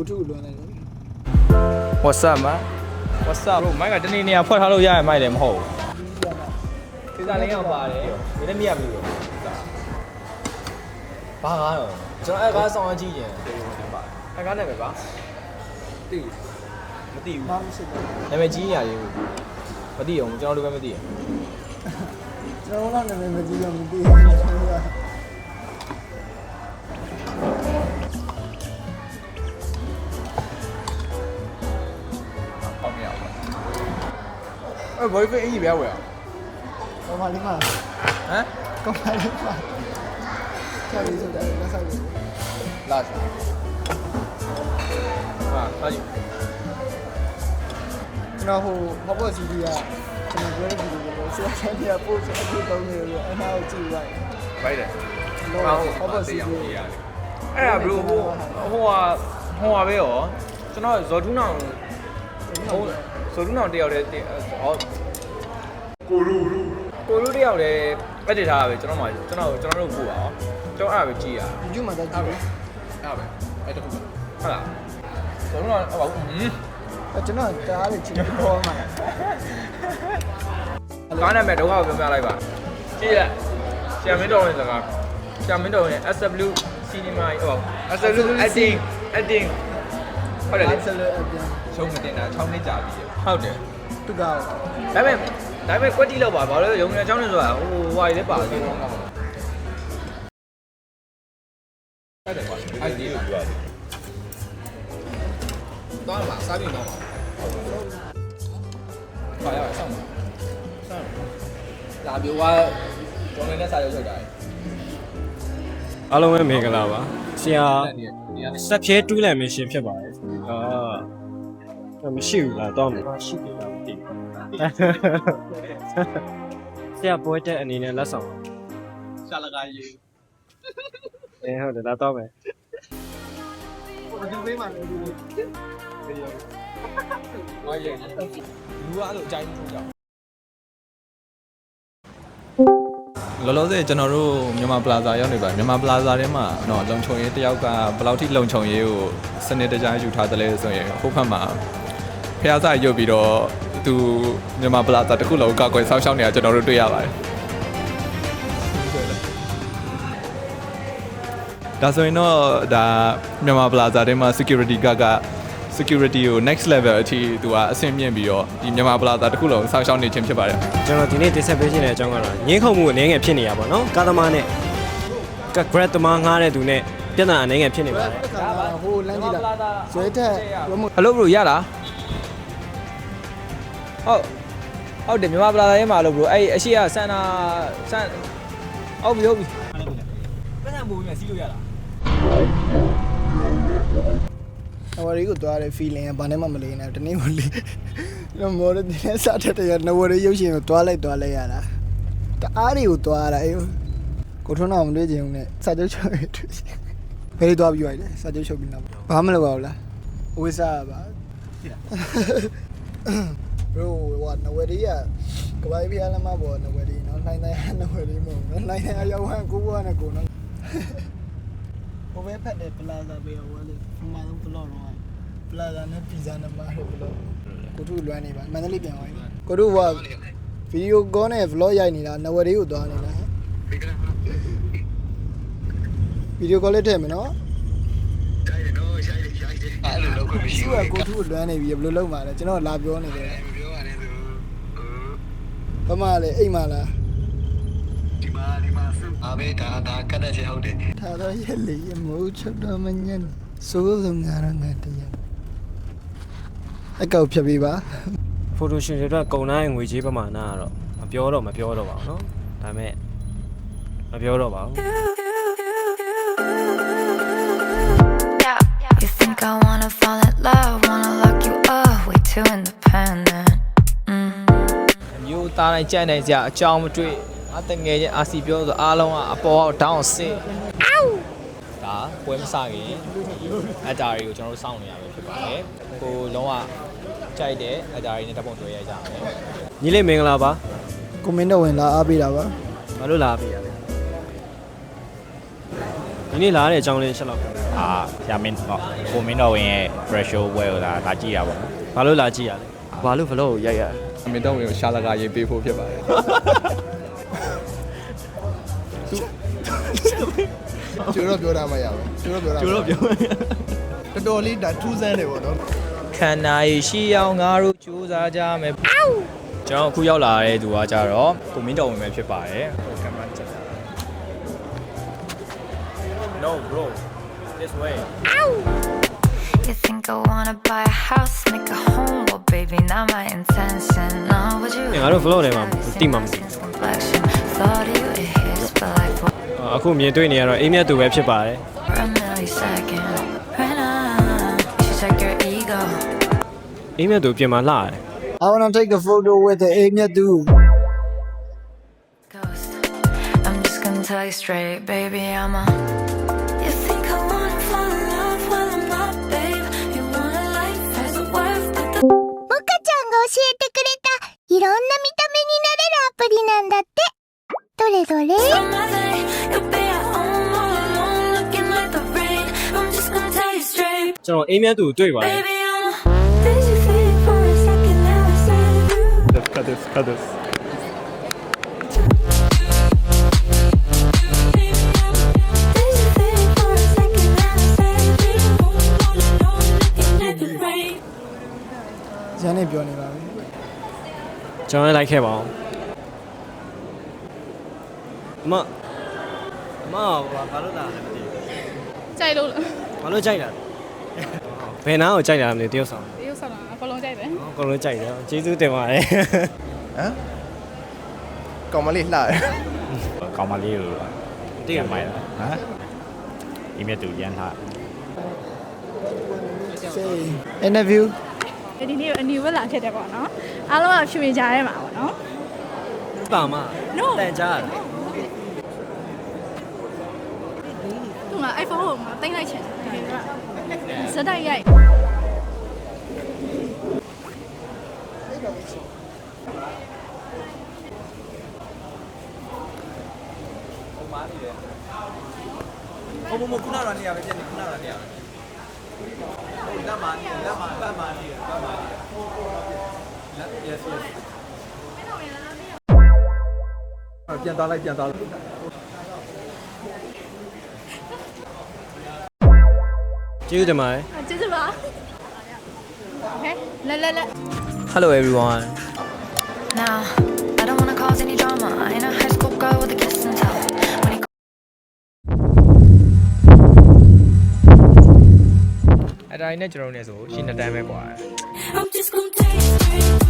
ကိုထုလွမ်းလိုက်တယ် What's up man What's up bro မိုက်ကတနေ့နေရာဖွက်ထားလို့ရရမိုက်တယ်မဟုတ်ဘူးဒီစားလေးရောက်ပါတယ်ဒီနေ့မြတ်ပြီဘာကားတော့ကျွန်တော်အဲ့ကားဆောင်အကြည့်ရင်အဲ့ကားနဲ့ပဲပါသိမသိဘူး ဘာမှမရှိဘူး နာမည်ကြီးနေရတယ်မသိအောင်ကျွန်တော်တို့ပဲမသိရ ကျွန်တော်လည်းနာမည်မကြည့်တော့မသိဘူးဟုတ်ကဲ့အဲ့ဘော်ဖေးအင်ကြီးပဲဝယ်အောင် ကောင်းပါလိမ့်မှာ ဟမ် ကောင်းပါလိမ့်မှာဆက်ပြီးဆိုတာလက်ဆက်ပြီး လာစားဟာလာကြည့် ကျွန်တော်ဟိုဟောပေါ်စီဒီကကျွန်တော်ပြောတဲ့ဗီဒီယိုကိုဆက်ဆက်ပြပို့ဆက်အခုတုံးနေလို့အနာကိုကြည့်လိုက် ဘိုက်တယ် ဟောပေါ်စီဒီ အဲ့ဒါဘရိုဟိုပဲရောကျွန်တော်ဇော်ထူးနောင်ဟိုဇော်ထူးနောင်တယောက်တည်းဟောကိုလူတယောက်တည်းပတ်တည်ထားတာပဲကျွန်တော်တို့ပို့ပါအောင်ကျွန်တော်အဲ့ဒါပဲကြည့်ရ YouTube မှာတက်ကြည့်တယ် အဲ့ပဲအဲ့တခုဟုတ်လားဇော်ထူးနောင်ဟောကျွန်တော်တားလေးချစ်ပေါ်မှာ ကားနာမည်တော့ပြောပြလိုက်ပါကြည့်ရဆရာမင်းတော်ရဲ့စကားဆရာမင်းတော်ရဲ့ SW Cinema ဟော SW Acting ဟုတ်တယ်လေ ဆက်လို့အပြန် ရှုံးမတင်တာ6နှစ်ကြာပြီဟုတ်တယ် သူကော ဒါပေမဲ့ကွက်တီလောက်ပါဘာလို့ရုံငယ်ချောင်းနေဆိုတာဟိုဟွာလေးပါသေးတယ်အဲ့ဒါကွာအဲ့ဒီလိုပြောရတယ်တော့မှာစားပြီးတော့ပါရအောင်ဆောင်ပါလာပြောကကျွန်တော်နဲ့စားရောက်တာ အားလုံးပဲမင်္ဂလာပါဆရာစက်ဖြဲတူးလန်မရှင်ဖြစ်ပါတယ်မရှိဘူးလားတော့မရှိဘူးလားမသိဘူးဆရာပွဲတဲ့အနေနဲ့လက်ဆောင် ရှာလကားရေး ဟုတ်တယ်လာတော့မယ် ဟိုဒီဘေးမှာလည်းဒီ ဟောရေးလူကအဲ့လိုအကြိုက်ထုတ်ကြလောလောဆယ်ကျွန်တော်တို့မြန်မာပလာဇာရောက်နေပါမြန်မာပလာဇာထဲမှာတော့လုံခြုံရေးတယောက်ကဘယ်လောက်ထိလုံခြုံရေးကိုစနစ်တကျယူထားတယ်လဲဆိုရင်ဟိုဘက်မှာဖျားစာရုပ်ပြီးတော့သူမြန်မာပလာဇာတစ်ခုလုံးကောက်ွယ်ဆောက်ရှောက်နေတာကျွန်တော်တို့တွေ့ရပါတယ်ဒါဆိုရင်တော့ဒါမြန်မာပလာဇာထဲမှာ security guard က security ကို next level အထိသူကအဆင့်မြင့်ပြီးတော့ဒီမြန်မာပလာဇာတစ်ခုလုံးဆောက်ရှောက်နေခြင်းဖြစ်ပါတယ်ကျွန်တော်ဒီနေ့တင်ဆက်ပေးခြင်းတဲ့အကြောင်းကတော့ငင်းခုန်မှုအနေငယ်ဖြစ်နေရပါတော့ကာသမားနဲ့grad သမားငားတဲ့သူနဲ့ပြဿနာအနေငယ်ဖြစ်နေပါတယ် ဟိုလမ်းကြည့်တာဇွဲတက်ဘမ ဟယ်လိုဘရိုရလားဟုတ်တယ်မြန်မာပလာဇာထဲမှာလို့ဘရိုအဲ့အရှိကစန်ဟုတ်ပြီပတ်စံပုံနဲ့စီးလို့ရလား နဝရီကိုသွားတဲ့ feeling ကဘာနဲ့မှမလေးနဲ့တနေ့မလေးတော့မော်ရဒီနဲ့စားတဲ့နဝရီရုပ်ရှင်ကိုသွားလိုက်ရတာတအားတွေကိုသွားရတာအေးကိုထွန်းအောင်မတွေ့ချင်ဘူးနဲ့စာချုပ်ချုပ်ရတွေ့ချင်ဘယ်လိုသွားပြီးရတယ်စာချုပ်ချုပ်ပြီးတော့ဘာမှမလုပ်ပါဘူးလားဝိစားပါဘရိုဟိုနဝရီကကပိုင်းပြားလမ်းမပေါ်နဝရီနော်နိုင်နဝရီမဟုတ်နော်နိုင်ရောက်ဟန်ကိုဘောနဲ့ကိုနော်ဘယ်ဖက်တဲ့ပလာဇာပေးရောလေမှန်တော့ဘလော့တော့ပလာဇာနဲ့ပီဇာနဲ့မားတယ်ဘလော့ကိုထုလွမ်းနေပါမန္တလေးပြန်သွားပြီကိုထုကဗီဒီယိုကောနဲ့ vlog ရိုက်နေတာနဝရီကိုသွားနေတာဗီဒီယိုကောလေးထည့်မယ်နော်ရိုက်တယ်နော်ရိုက်တယ်အဲ့လိုလုပ်ခွင့်မရှိဘူးကိုထုလွမ်းနေပြီဘယ်လိုလုပ်မှာလဲကျွန်တော်လာပြောနေတယ်မပြောပါနဲ့သူဘာမှလည်းအိမ်မှာလားဒီမှာအဘေးဒါကတဲ့ချေဟုတ်တယ်ဒါတော့ရက်လေမိုးချုပ်တော့မညံ့စိုးစုံငါရငါတရားအကောက်ဖြတ်ပေးပါ ဖိုတိုရှင်တွေတော့ကုံတိုင်းငွေကြေးပမာဏကတော့မပြောတော့ပါဘူးเนาะဒါပေမဲ့မပြောတော့ပါဘူး You think I wanna fall in love, wanna lock you up, way too independent. မျိုးသားတိုင်းကြံ့နေကြအကြောင်းမတွေ့အတငယ်ချင်းအာစီပြောဆိုအားလုံးကအပေါ်တောင်းဆင်းဒါပွဲမစခင်အတားတွေကိုကျွန်တော်တို့စောင့်နေရမှာဖြစ်ပါတယ်ကိုလုံးဝကြိုက်တဲ့အတားတွေနဲ့တပ်ပုံတွေ့ရကြမယ်ညီလေးမင်္ဂလာပါ ကွန်မန့်တော့ဝင်လာအားပေးတာပါ ဘာလို့လာပေးရလဲ ဒီနေ့လာတဲ့အကြောင်းလေးရှင်းလောက်ပြော အာဆရာမင်းကိုမင်းတော်ဝင်ရဲ့ pressure ဝဲကိုလာကြည့်ရပါဘူး ဘာလို့လာကြည့်ရလဲ ဘာလို့ vlog ကိုရိုက်ရ အမေတော့ဝင်ကိုရှာလကာရေးပေးဖို့ဖြစ်ပါတယ်ကျိုးတော့ပြောတာမရဘူးကျိုးတော့ပြောတာတော်တော်လေးဒါထူးဆန်းတယ်ပေါ့နော် ခန္ဓာရည်ရှိအောင်ငါတို့ကြိုးစားကြမယ်ကျွန်တော်အခုရောက်လာတဲ့သူကကြတော့ကိုမင်းတော်ဝင်ပဲဖြစ်ပါတယ်ကင်မရာချက်တာ No bro this way You think I wanna buy a house, make a home? Well, baby, not my intention. No, would you? ငါတို့ vlog ထဲမှာတိမှမသိ Complexion. Thought of you, it hits, but like for အခုမြင်တွေ့နေရတော့အိမ်မြတ်သူပဲဖြစ်ပါတယ် a millisecond. Right now, you should check your ego. အိမ်မြတ်သူပြင်မှာလှတယ် I wanna take a photo with the အိမ်မြတ်သူ Ghost. I'm just gonna tell you straight, baby, I'm a. You think I wanna fall in love? Well, I'm not, babe. You want a life has a worth, but the モカちゃんが教えてくれたいろんな見た目になれるアプリなんだってどれどれ mother, you'll be at home all alone, looking like the rain. I'm just gonna tell you straight, ကျွန်တော်အိမ်မြတ်သူတွေ့ပါတယ် baby, I'm a. Did you feel it for a second? Now I said you. cut this Did you feel it for a second? Now I said you. All alone, looking like the rain. ဇန်နဲ့ပြောနေပါပြီ ကျွန်တော်လည်းလိုက်ခဲ့ပါအောင်အမဘာလို့လာလဲမသိဘူး ကြိုက်လို့လား ဘာလို့ကြိုက်တာလဲဘယ်နာကိုကြိုက်တာလဲမသိဘူးတယောက်ဆောင် ဒီဥစ္စာတော့အကုန်လုံးကြိုက်တယ် အကုန်လုံးကြိုက်တယ်ကျေးဇူးတင်ပါတယ် ဟမ်ကောင်မလေးလှတယ် ကောင်းမလေးကို တိရ မို မို င် င်း လားဟမ်ဒီမြတ်သူရန်ထား say interview ဒီနေ့အနီဝက်လာဖြစ်တယ်ပေါ့နော်အားလုံးကဖြူမြင်ကြရဲမှာပေါ့နော် ပါမ No တန်ကြားတယ် သူက iPhone ကိုမှတင်လိုက်ချင်တယ်ဒီကစတိုက်ရိုက် ပြန်သွားလိုက်ပြန်သွားလိုက် ကျေးဇူးတင်ပါတယ် ကျေးဇူးပါโอเคလက် Hello everyone Now, I don't wanna cause any drama. I ain't a high school girl with a kiss and tell. When he အတိုင်းနဲ့ကျွန်တော်တို့ ਨੇ ဆိုရှင်းတဲ့တန်းပဲကွာ I'm just gonna tell you straight.